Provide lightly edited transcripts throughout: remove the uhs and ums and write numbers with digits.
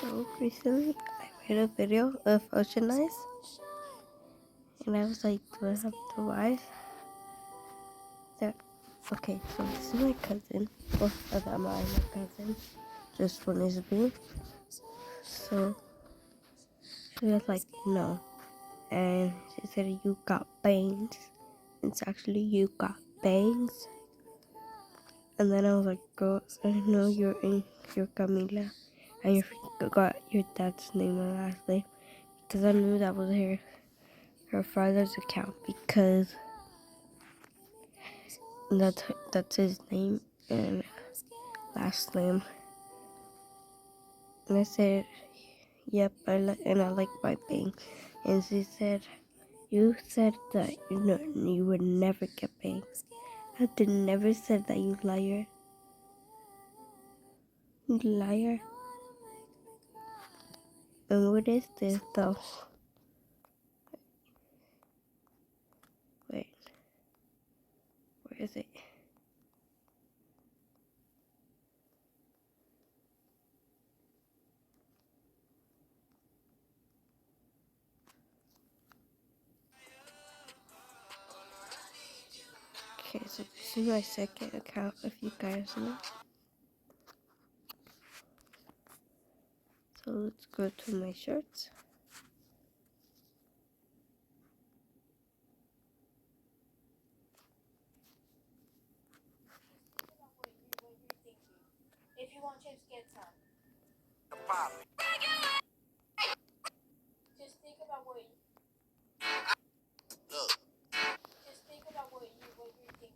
So recently, I made a video of Ocean Eyes, and I was like, do I have to wife? Okay, so this is my cousin. Both of them are my cousin. Just one is me. So she was like, no. And she said, you got bangs. It's actually, you got bangs. And then I was like, girl, I know you're Camila. And you got your dad's name and last name. Because I knew that was her father's account. Because that's his name and last name. And I said, yep, I like my bangs. And she said, you said that you would never get bangs. I did never said that, you liar. You liar. And what is this though? Wait. Where is it? Okay, so this is my second account, if you guys know. So let's go to my shirts. If you want chips, get some. Just think about what you. Just think about what you're thinking.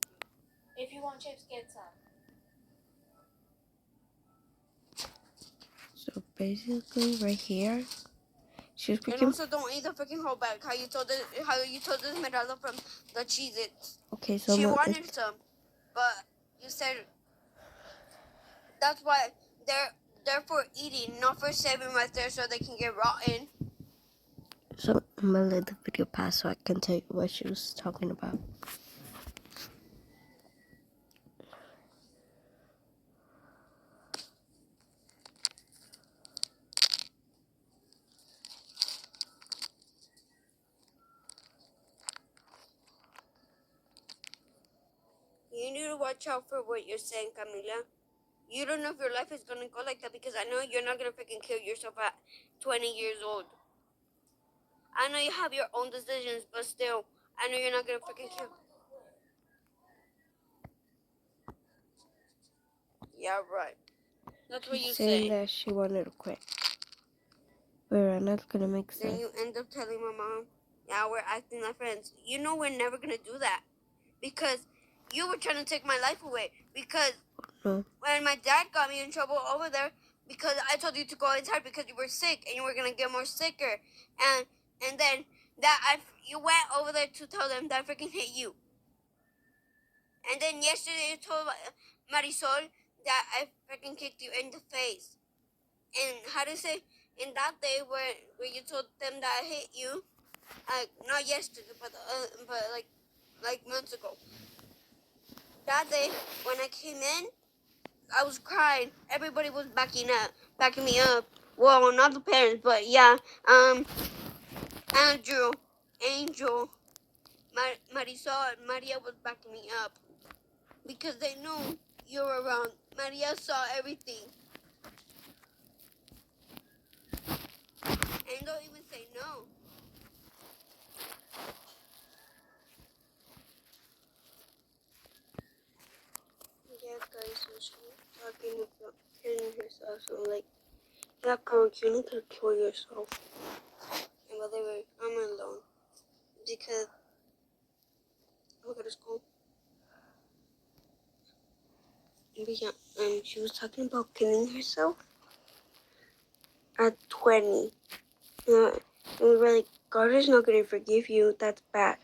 If you want chips, get some. So basically, right here, she's And freaking. also, don't eat the freaking whole bag. How you told this Esmeralda from the Cheez-Its. Okay, so She wanted some, but you said that's why they're for eating, not for saving right there so they can get rotten. So I'm gonna let the video pass so I can tell you what she was talking about. You need to watch out for what you're saying, Camila. You don't know if your life is gonna go like that because I know you're not gonna freaking kill yourself at 20 years old. I know you have your own decisions, but still, I know you're not gonna freaking kill. Yeah, right. That's what you She's saying say. that she wanted to quit. We're not gonna make Then sense. you end up telling my mom, yeah, we're acting like friends. You know we're never gonna do that. Because you were trying to take my life away. Because No. when my dad got me in trouble over there, because I told you to go inside because you were sick and you were gonna get more sicker. And then you went over there to tell them that I freaking hate you. And then yesterday you told Marisol that I freaking kicked you in the face. And how to say, in that day where you told them that I hate you, not yesterday, but like months ago. That day when I came in, I was crying. Everybody was backing me up. Well, not the parents, but yeah. Andrew, Angel, Marisol, and Maria was backing me up because they knew you were around. Maria saw everything. And don't even say no. Yeah, guys, so she's talking about killing herself. So I'm like, yeah, girl, you need to kill yourself. And by the way, I'm alone because I go to school. But yeah, she was talking about killing herself at 20. And we were like, God is not going to forgive you. That's bad.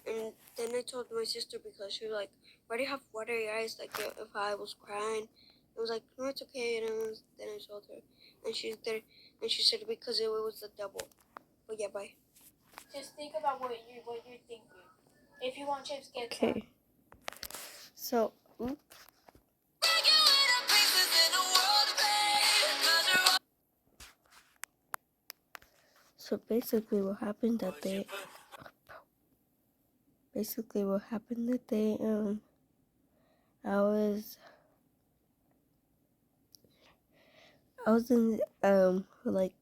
And then I told my sister because she was like, why do you have watery eyes? Like if I was crying. I was like, no, it's okay. And then I told her. And she's there. And she said because it was the devil. But yeah, bye. Just think about what you're thinking. If you want chips, get some. Okay. So, so basically what happened that day, I was in, like,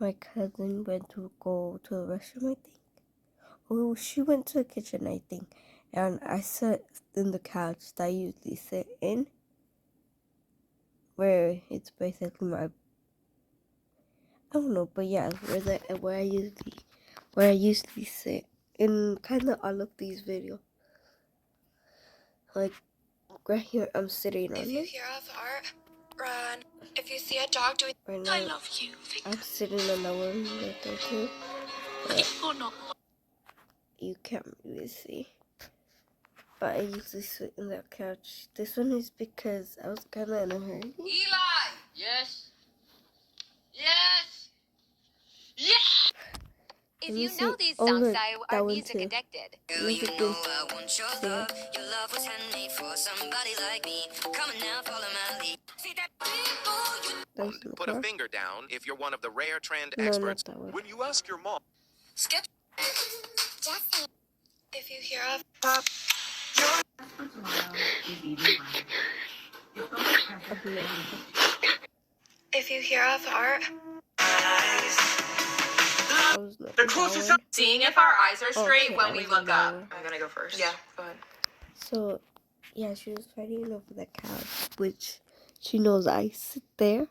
my cousin went to go to the restroom, I think. Oh, she went to the kitchen, I think. And I sat in the couch that I usually sit in, where it's basically my, I don't know, but yeah, where I usually sit in kind of all of these videos. Like, right here, I'm sitting on If you it. hear of art, run. If you see a dog doing, Right now, I love you, Victor. I'm sitting on that one right there too. Oh no. You can't really see. But I usually sit in that couch. This one is because I was kind of in a hurry. Eli! Yes? Yes! Yes! If you know these songs, are music addicted. Girl, you know I want your love. Your love was handmade for somebody like me. Come on now, follow my lead. See that people Put a finger down if you're one of the rare trend No, experts. not that one. When you ask your mom, Skip. Jesse. If you hear of If you hear of art, I was not that one. seeing if our eyes are straight Okay, when I we was look in that up. one. I'm gonna go first. Yeah, go ahead. So, yeah, she was fighting over the couch, which she knows I sit there.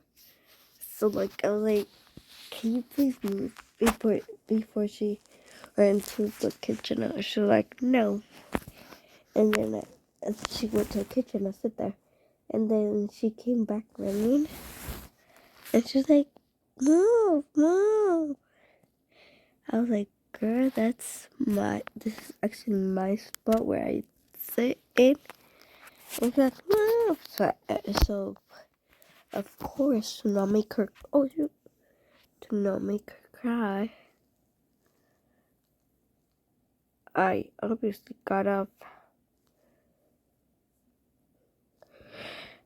So, like, I was like, can you please move before she ran to the kitchen? And she was like, no. And then as she went to the kitchen, I sit there. And then she came back running. And she was like, move, move. I was like, girl, this is actually my spot where I sit in. And she's like, move. So of course, to not make her, cry, I obviously got up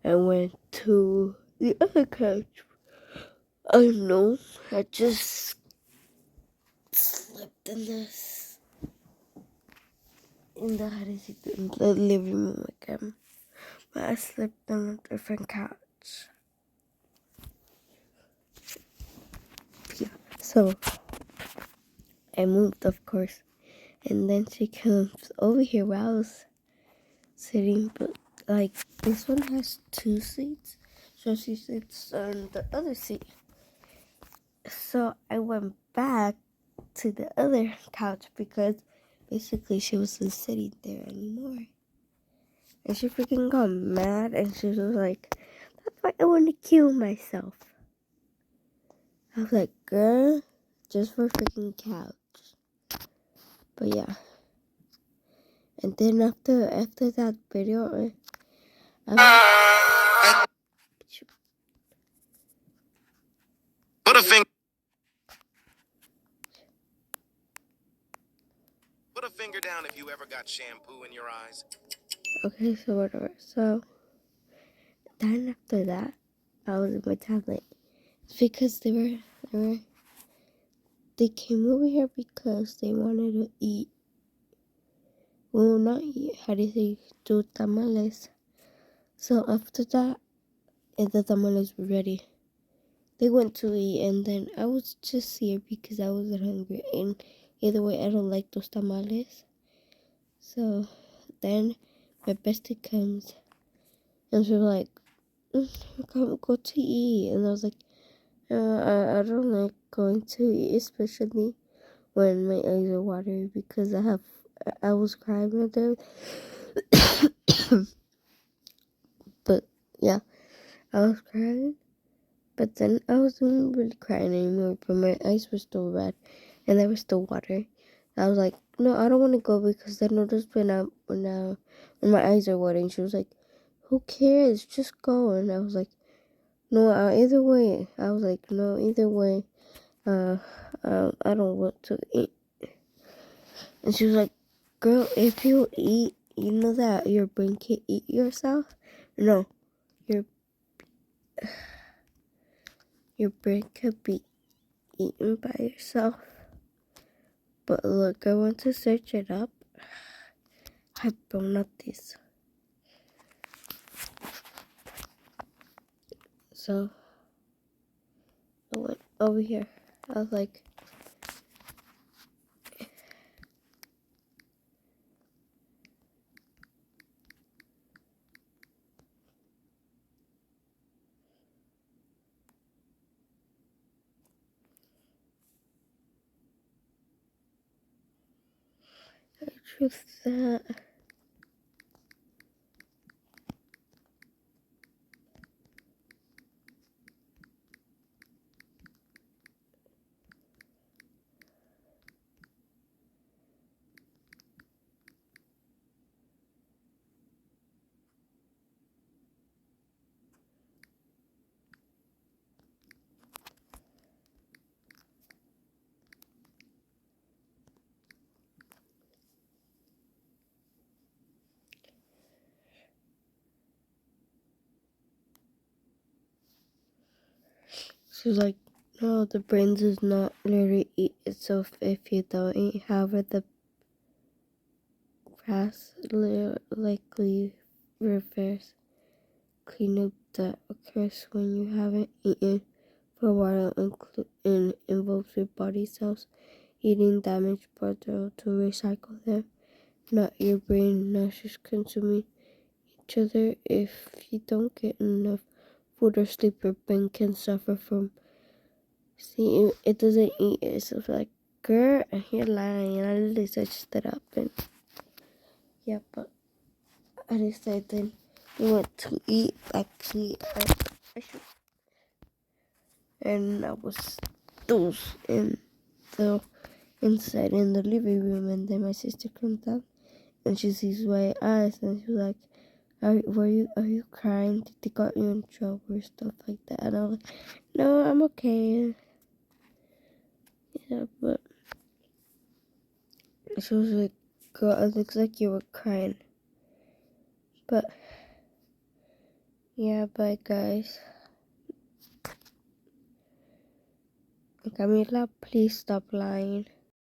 and went to the other couch. I don't know, I just slept in the living room again. But I slept on a different couch. Yeah. So I moved, of course. And then she comes over here where I was sitting, but like this one has 2 seats, so she sits on the other seat. So I went back to the other couch because basically she wasn't sitting there anymore. And she freaking got mad and she was like, that's why I want to kill myself. I was like, girl, just for freaking couch. But yeah. And then after that video, put a finger. Put a finger down if you ever got shampoo in your eyes. okay, so whatever. So then after that, I was in my tablet. It's because they came over here because they wanted to eat. Well, not eat. How do you say? Do tamales. So after that, and the tamales were ready. They went to eat, and then I was just here because I wasn't hungry. And either way, I don't like those tamales. So then my bestie comes, and she's like, "Come, go to eat." And I was like, I don't like going to eat, especially when my eyes are watery because I was crying right there. But yeah, I was crying. But then I wasn't really crying anymore, but my eyes were still red and there was still water. I was like, no, I don't want to go because then I'll just when my eyes are watering. She was like, who cares? Just go. And I was like, no, either way. I was like, no, either way. I don't want to eat. And she was like, girl, if you eat, you know that your brain can eat yourself? No, your brain could be eaten by yourself. But look, I want to search it up. Hypnotis. So I went over here. I was like, I choose that. She's like, no, the brain does not literally eat itself if you don't eat. However, the fast likely reverse cleanup that occurs when you haven't eaten for a while and involves your body cells eating damaged parts to recycle them. Not your brain, not just consuming each other. If you don't get enough food or sleep, your brain can suffer from. See, it doesn't eat itself. Like, girl, you're lying. I literally searched it up and yeah, but I decided we went to eat. Actually, I should. And I was those in the inside in the living room, and then my sister comes down and she sees my eyes and she's like, are you crying? Did they got you in trouble or stuff like that? And I was like, no, I'm okay. Yeah, but she was like, girl, it looks like you were crying. But yeah, bye guys. Camila, please stop lying.